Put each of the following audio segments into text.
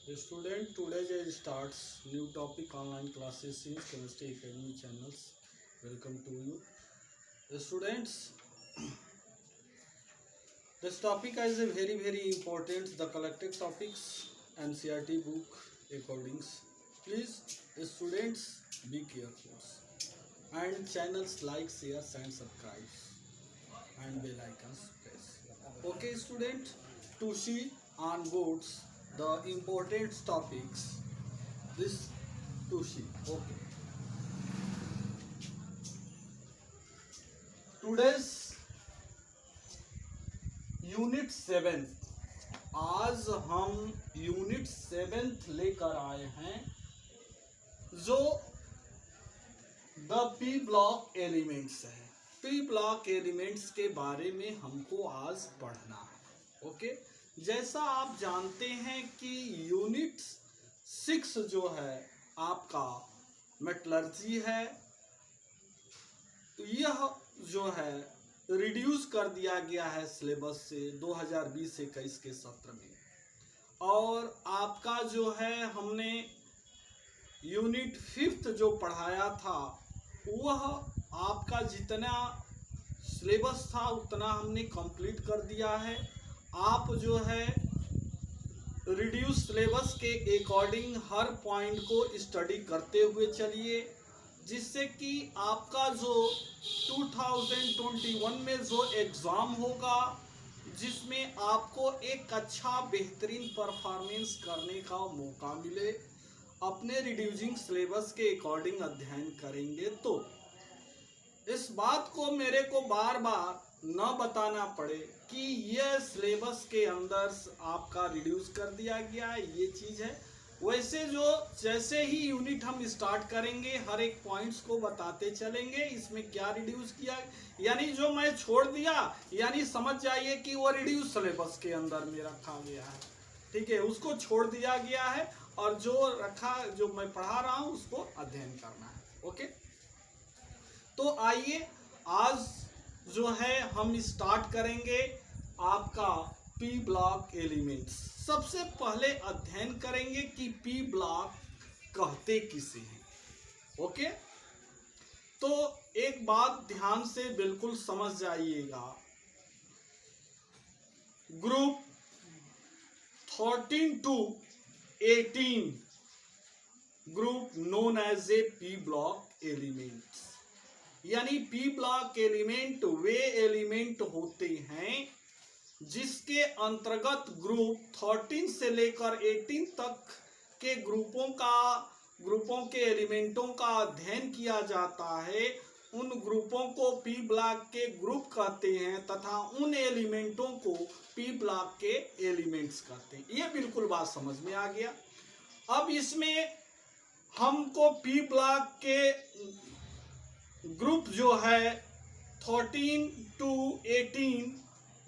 Student, today starts new topic online classes in Chemistry Academy channels. Welcome to you. Students, this topic is a very important. The collected topics and CRT book accordings. Please, students, be careful. And channels like, share, and subscribe. And bell icons press. Okay, student, to see on boards the important topics. This to see. Okay. Today's unit 7। आज हम unit 7 लेकर आए हैं जो the P block elements है। P block elements के बारे में हमको आज पढ़ना है। ओके, जैसा आप जानते हैं कि यूनिट 6 जो है आपका मेटलर्जी है, यह जो है रिड्यूस कर दिया गया है सिलेबस से 2020-21 के सत्र में। और आपका जो है हमने यूनिट 5 जो पढ़ाया था वह आपका जितना सिलेबस था उतना हमने कंप्लीट कर दिया है। आप जो है रिड्यूस सिलेबस के अकॉर्डिंग हर पॉइंट को स्टडी करते हुए चलिए, जिससे कि आपका जो 2021 में जो एग्ज़ाम होगा जिसमें आपको एक अच्छा बेहतरीन परफॉर्मेंस करने का मौका मिले, अपने रिड्यूसिंग सिलेबस के अकॉर्डिंग अध्ययन करेंगे तो इस बात को मेरे को बार बार न बताना पड़े कि यह सिलेबस के अंदर आपका रिड्यूस कर दिया गया है, ये चीज़ है। वैसे जो जैसे ही यूनिट हम स्टार्ट करेंगे हर एक पॉइंट्स को बताते चलेंगे, इसमें क्या रिड्यूस किया, यानी जो मैं छोड़ दिया यानी समझ जाइए कि वो रिड्यूस सिलेबस के अंदर में रखा गया है। ठीक है, उसको छोड़ दिया गया है और जो रखा जो मैं पढ़ा रहा हूँ उसको अध्ययन करना है। ओके, तो आइए आज जो है हम स्टार्ट करेंगे आपका पी ब्लॉक एलिमेंट्स। सबसे पहले अध्ययन करेंगे कि पी ब्लॉक कहते किसे हैं। ओके, तो एक बात ध्यान से बिल्कुल समझ जाइएगा, group 13 to 18 group known as a p block elements. यानी पी ब्लॉक एलिमेंट वे एलिमेंट होते हैं जिसके अंतर्गत ग्रुप 13 से लेकर 18 तक के ग्रुपों के एलिमेंटों का अध्ययन किया जाता है। उन ग्रुपों को पी ब्लॉक के ग्रुप कहते हैं तथा उन एलिमेंटों को पी ब्लॉक के एलिमेंट्स कहते हैं। ये बिल्कुल बात समझ में आ गया। अब इसमें हमको पी ब्लॉक के ग्रुप जो है 13 to 18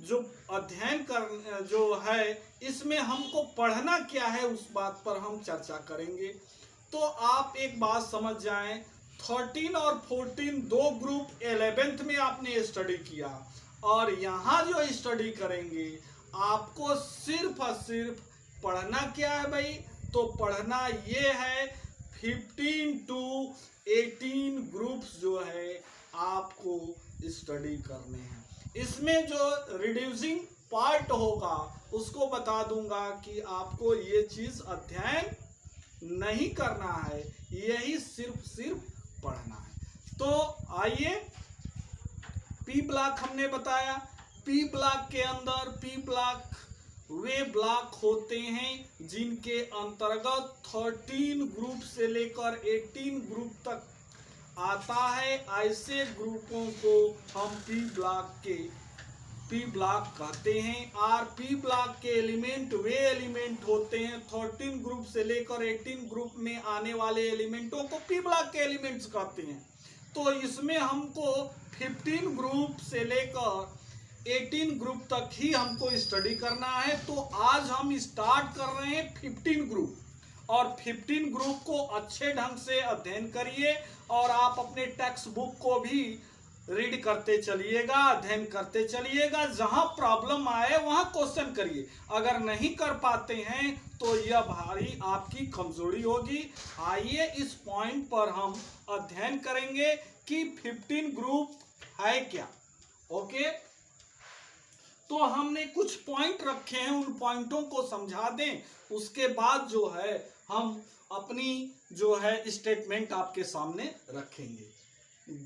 जो अध्ययन कर जो है इसमें हमको पढ़ना क्या है उस बात पर हम चर्चा करेंगे। तो आप एक बात समझ जाएं, 13 और 14 दो ग्रुप 11th में आपने स्टडी किया और यहाँ जो स्टडी करेंगे आपको सिर्फ और सिर्फ पढ़ना क्या है भाई, तो पढ़ना ये है 15 to 18 ग्रुप्स जो है आपको स्टडी करने हैं। इसमें जो रिड्यूसिंग पार्ट होगा उसको बता दूंगा कि आपको ये चीज अध्ययन नहीं करना है, यही सिर्फ पढ़ना है। तो आइए, पी ब्लॉक हमने बताया। पी ब्लॉक के अंदर पी ब्लॉक वे ब्लॉक होते हैं जिनके अंतर्गत 13 ग्रुप से लेकर 18 ग्रुप तक आता है। ऐसे ग्रुपों को हम पी ब्लॉक कहते हैं। और पी ब्लॉक के एलिमेंट वे एलिमेंट होते हैं 13 ग्रुप से लेकर 18 ग्रुप में आने वाले एलिमेंटों को पी ब्लॉक के एलिमेंट्स कहते हैं। तो इसमें हमको 15 ग्रुप से लेकर 18 ग्रुप तक ही हमको स्टडी करना है। तो आज हम स्टार्ट कर रहे हैं 15 ग्रुप, और 15 ग्रुप को अच्छे ढंग से अध्ययन करिए और आप अपने टेक्स्ट बुक को भी रीड करते चलिएगा, अध्ययन करते चलिएगा। जहां प्रॉब्लम आए वहां क्वेश्चन करिए। अगर नहीं कर पाते हैं तो यह भारी आपकी कमजोरी होगी। आइए इस पॉइंट पर हम अध्ययन करेंगे कि 15 ग्रुप है क्या। ओके, तो हमने कुछ पॉइंट रखे हैं, उन पॉइंटों को समझा दें, उसके बाद जो है हम अपनी जो है स्टेटमेंट आपके सामने रखेंगे।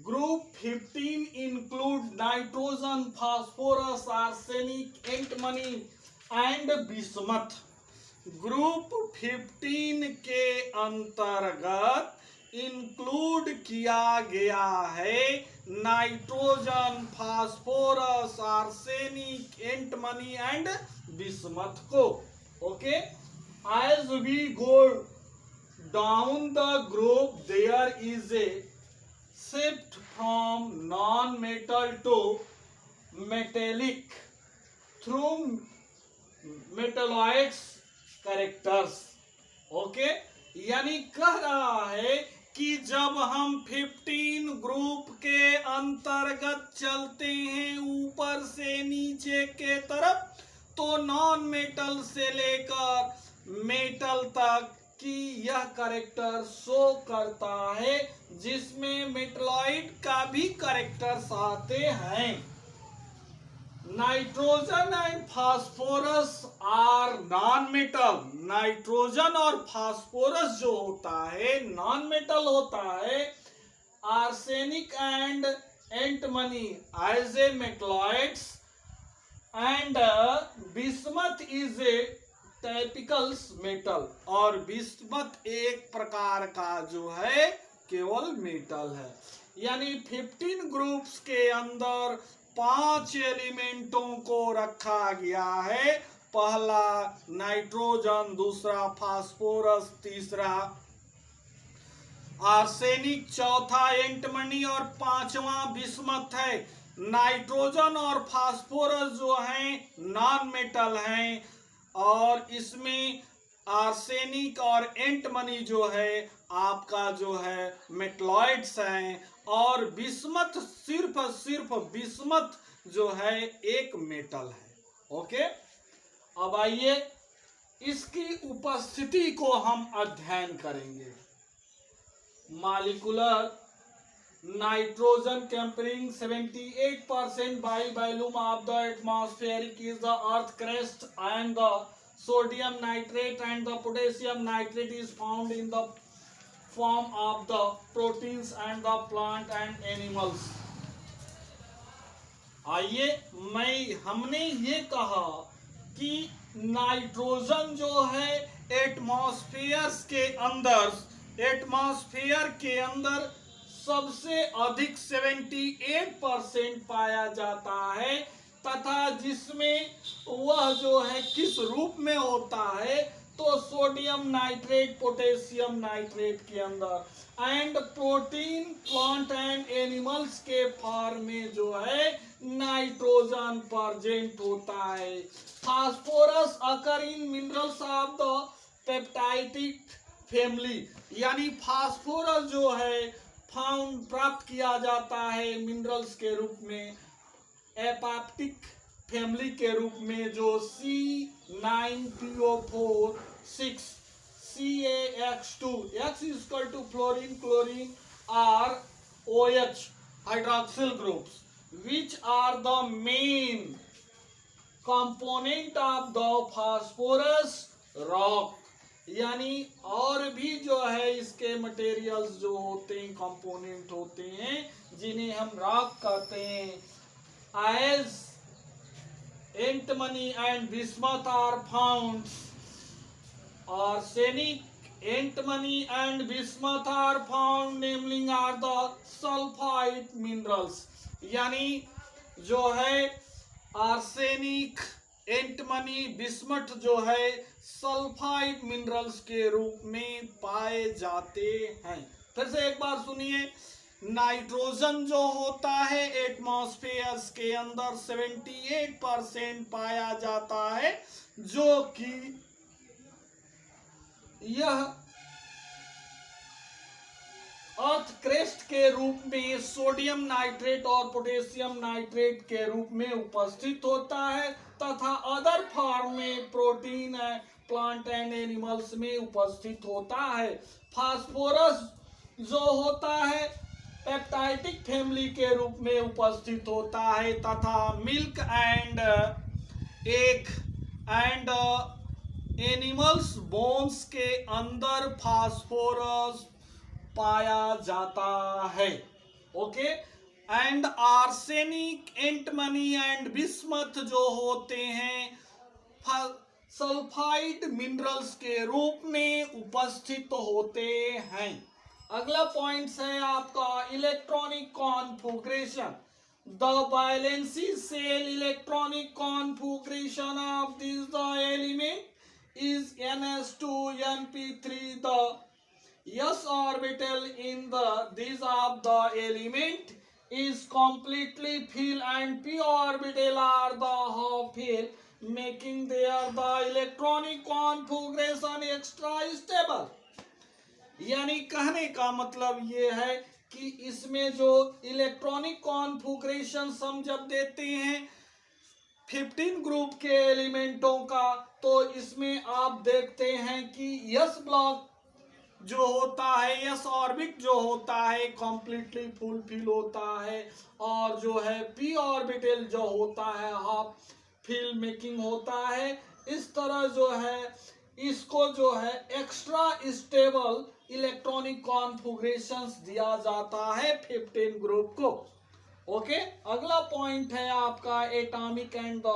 Group 15 include nitrogen, phosphorus, arsenic, antimony and bismuth. Group 15 के अंतर्गत इंक्लूड किया गया है nitrogen, phosphorus, arsenic, antimony and bismuth को। Okay, as we go down the group there is a shift from non-metal to metallic through metalloids characters। Okay, यानी कह रहा है कि जब हम 15 ग्रुप के अंतर्गत चलते हैं ऊपर से नीचे के तरफ, तो नॉन मेटल से लेकर मेटल तक कि यह कैरेक्टर शो करता है, जिसमें मेटलॉइड का भी कैरेक्टर्स आते हैं। Nitrogen and phosphorus are non metal. Nitrogen और फास्फोरस जो होता है नॉन मेटल होता है। Arsenic and antimony as a metalloids and bismuth is a typical metal. और बिस्मथ एक प्रकार का जो है केवल मेटल है। यानी 15 ग्रुप्स के अंदर 5 एलिमेंटों को रखा गया है। पहला नाइट्रोजन, दूसरा फास्फोरस, तीसरा आर्सेनिक, चौथा एंटमनी और पांचवा बिस्मथ है। नाइट्रोजन और फास्फोरस जो हैं नॉन मेटल हैं, और इसमें आर्सेनिक और एंटमनी जो है आपका जो है मेटलॉइड्स हैं, और बिस्मथ सिर्फ बिस्मथ जो है एक मेटल है। ओके, अब आइए इसकी उपस्थिति को हम अध्ययन करेंगे। Molecular nitrogen comprising 78% by volume of the atmospheric is the earth crust, and the sodium nitrate and the potassium nitrate is found in the form of the proteins and the plant and animals। आइए हमने ये कहा कि nitrogen जो है atmosphere के अंदर सबसे अधिक 78% पाया जाता है, तथा जिसमें वह जो है किस रूप में होता है, तो सोडियम नाइट्रेट, पोटेशियम नाइट्रेट के अंदर, and protein, plant and animals के फॉर्म में जो है नाइट्रोजन प्रेजेंट होता है। Phosphorus occur in minerals of the apatite family. यानी फास्फोरस जो है प्राप्त किया जाता है मिनरल्स के रूप में एपेप्टिक फैमिली के रूप में, जो C9PO4 6 CaX2 X is equal to fluorine, chlorine or OH hydroxyl groups, which are the main component of the phosphorus rock। यानी और भी जो है इसके मटेरियल्स जो होते हैं, कंपोनेंट होते हैं, जिन्हें हम रॉक कहते हैं। As antimony and bismuth are found, arsenic, antimony and bismuth are found mainly are the sulphide minerals. यानी जो है आर्सेनिक, एंटमनी, बिस्मथ जो है सल्फाइड मिनरल्स के रूप में पाए जाते हैं। फिर से एक बार सुनिए, नाइट्रोजन जो होता है एटमॉस्फेयर के अंदर 78% पाया जाता है, जो कि यह अर्थ क्रेस्ट के रूप में सोडियम नाइट्रेट और पोटेशियम नाइट्रेट के रूप में उपस्थित होता है, तथा अदर फॉर्म में प्रोटीन, प्लांट एंड एनिमल्स में उपस्थित होता है। फास्फोरस जो होता है पेप्टाइडिक फैमिली के रूप में उपस्थित होता है, तथा milk and egg and animals bones के अंदर फास्फोरस पाया जाता है। Okay, and arsenic, antimony and bismuth जो होते हैं सल्फाइड मिनरल्स के रूप में उपस्थित होते हैं। अगला पॉइंट है आपका electronic configuration. The valency shell electronic configuration of this the element is ns2 np3. The s orbital in this of the element is completely filled and p orbital are the half filled, making there the electronic configuration extra stable. यानी कहने का मतलब ये है कि इसमें जो electronic configuration हम जब देते हैं 15 ग्रुप के एलिमेंटों का, तो इसमें आप देखते हैं कि यस ब्लॉक जो होता है, यस ऑर्बिट जो होता है कंप्लीटली फुलफिल होता है, और जो है पी ऑर्बिटल जो होता है हाफ फिल मेकिंग होता है। इस तरह जो है इसको जो है एक्स्ट्रा स्टेबल इलेक्ट्रॉनिक कॉन्फ़िगरेशंस दिया जाता है 15 ग्रुप को। ओके, अगला पॉइंट है आपका atomic and the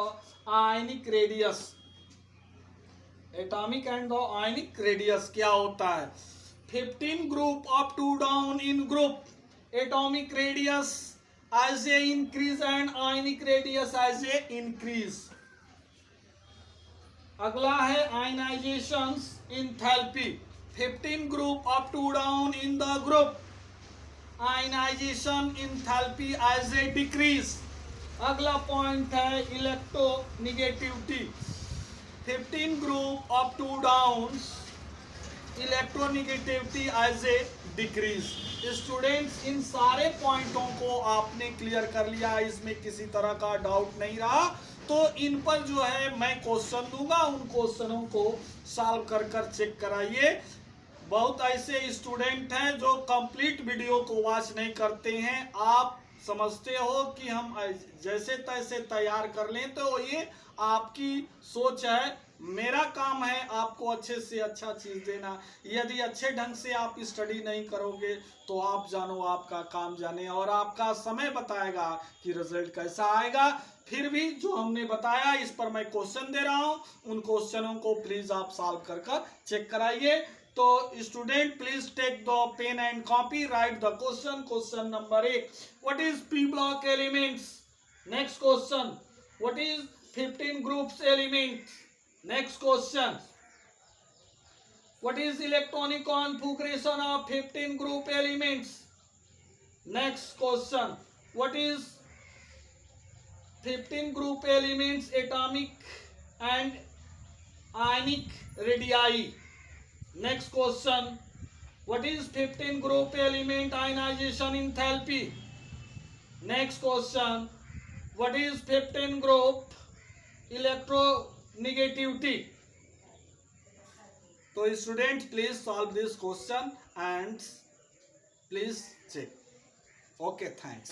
ionic radius. Atomic and the ionic radius क्या होता है? 15 group up to down in group, atomic radius as a increase and ionic radius as a increase. अगला है ionisation enthalpy. 15 group up to down in the group, ionisation enthalpy as a decrease. अगला point है electronegativity. 15 group up to down, electronegativity as a decrease. Students, इन सारे पॉइंटों को आपने clear कर लिया, इसमें किसी तरह का डाउट नहीं रहा। तो इन पर जो है मैं क्वेश्चन दूंगा, उन क्वेश्चनों को सॉल्व कर कर चेक कराइए। बहुत ऐसे स्टूडेंट हैं जो कंप्लीट वीडियो को वॉच नहीं करते हैं। आप समझते हो कि हम जैसे तैसे तैयार कर लें, तो ये आपकी सोच है। मेरा काम है आपको अच्छे से अच्छा चीज देना। यदि अच्छे ढंग से आप स्टडी नहीं करोगे तो आप जानो आपका काम जाने, और आपका समय बताएगा कि रिजल्ट कैसा आएगा। फिर भी जो हमने बताया इस पर मैं क्वेश्चन दे रहा हूं, उन क्वेश्चनों को प्लीज आप सॉल्व कर कर चेक कराइए। तो student please take the pen and copy, write the question. Question number 1, what is p block elements? Next question, what is 15 groups elements? Next question, what is electronic configuration of 15 group elements? Next question, what is 15 group elements atomic and ionic radii? Next question, what is 15 group element ionization enthalpy? Next question, what is 15 group electronegativity? तो student please solve this question and please check. Okay, thanks.